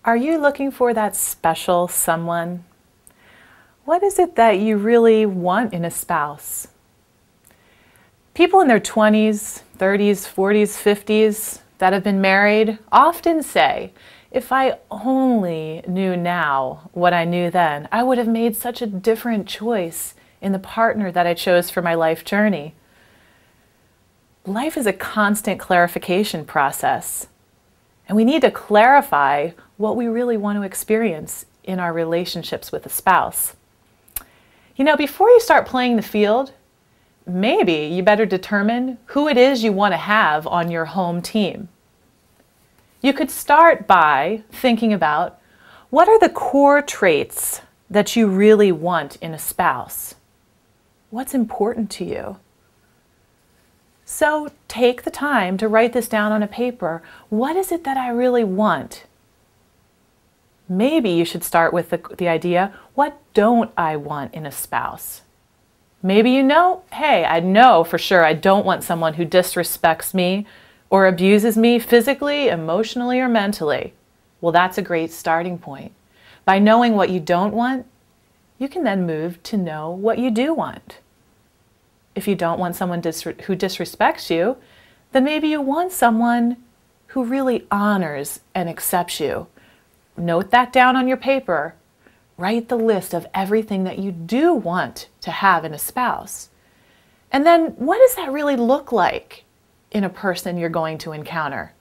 Are you looking for that special someone? What is it that you really want in a spouse? People in their 20s, 30s, 40s, 50s that have been married often say, if I only knew now what I knew then, I would have made such a different choice in the partner that I chose for my life journey. Life is a constant clarification process, and we need to clarify what we really want to experience in our relationships with a spouse. You know, before you start playing the field, maybe you better determine who it is you want to have on your home team. You could start by thinking about what are the core traits that you really want in a spouse? What's important to you? So take the time to write this down on a paper. What is it that I really want? Maybe you should start with the idea, what don't I want in a spouse? Maybe you know, hey, I know for sure I don't want someone who disrespects me or abuses me physically, emotionally, or mentally. Well, that's a great starting point. By knowing what you don't want, you can then move to know what you do want. If you don't want someone who disrespects you, then maybe you want someone who really honors and accepts you. Note that down on your paper. Write the list of everything that you do want to have in a spouse. And then what does that really look like in a person you're going to encounter?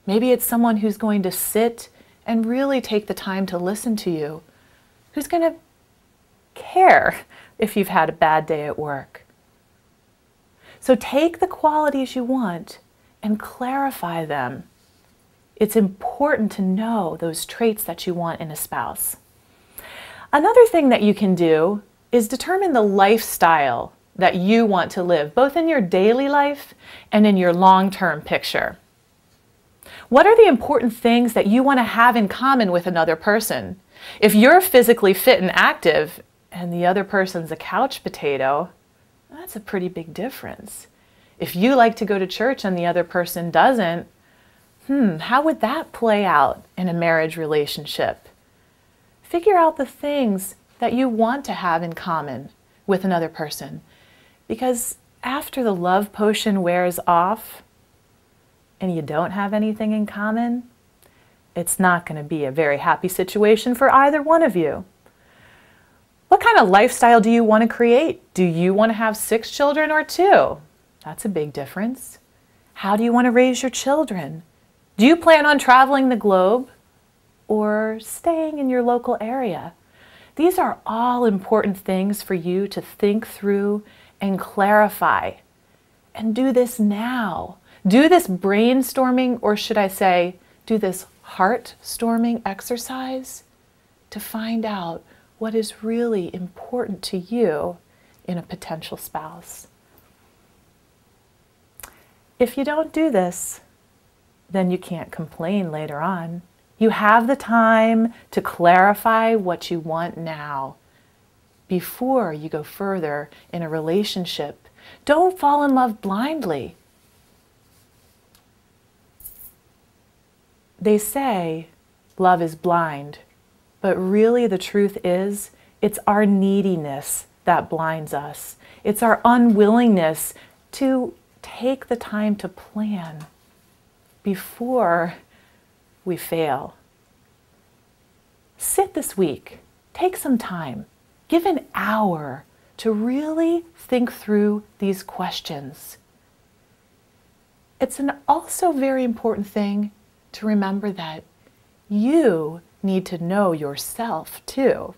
Maybe it's someone who's going to sit and really take the time to listen to you, who's going to care if you've had a bad day at work. So take the qualities you want and clarify them. It's important to know those traits that you want in a spouse. Another thing that you can do is determine the lifestyle that you want to live, both in your daily life and in your long-term picture. What are the important things that you want to have in common with another person? If you're physically fit and active and the other person's a couch potato, that's a pretty big difference. If you like to go to church and the other person doesn't, how would that play out in a marriage relationship? Figure out the things that you want to have in common with another person. Because after the love potion wears off and you don't have anything in common, it's not going to be a very happy situation for either one of you. What kind of lifestyle do you want to create? Do you want to have 6 children or 2? That's a big difference. How do you want to raise your children? Do you plan on traveling the globe or staying in your local area? These are all important things for you to think through and clarify. And do this now. Do this brainstorming, or should I say, do this heart-storming exercise to find out what is really important to you in a potential spouse. If you don't do this, then you can't complain later on. You have the time to clarify what you want now before you go further in a relationship. Don't fall in love blindly. They say love is blind, but really the truth is it's our neediness that blinds us. It's our unwillingness to take the time to plan before we fail. Sit this week, take some time, give an hour to really think through these questions. It's an also very important thing to remember that you need to know yourself too.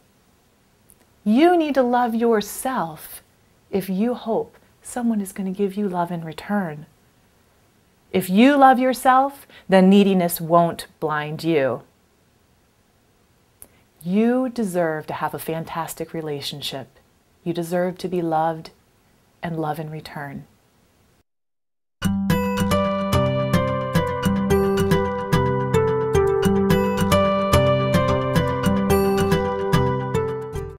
You need to love yourself if you hope someone is going to give you love in return. If you love yourself, then neediness won't blind you. You deserve to have a fantastic relationship. You deserve to be loved and love in return.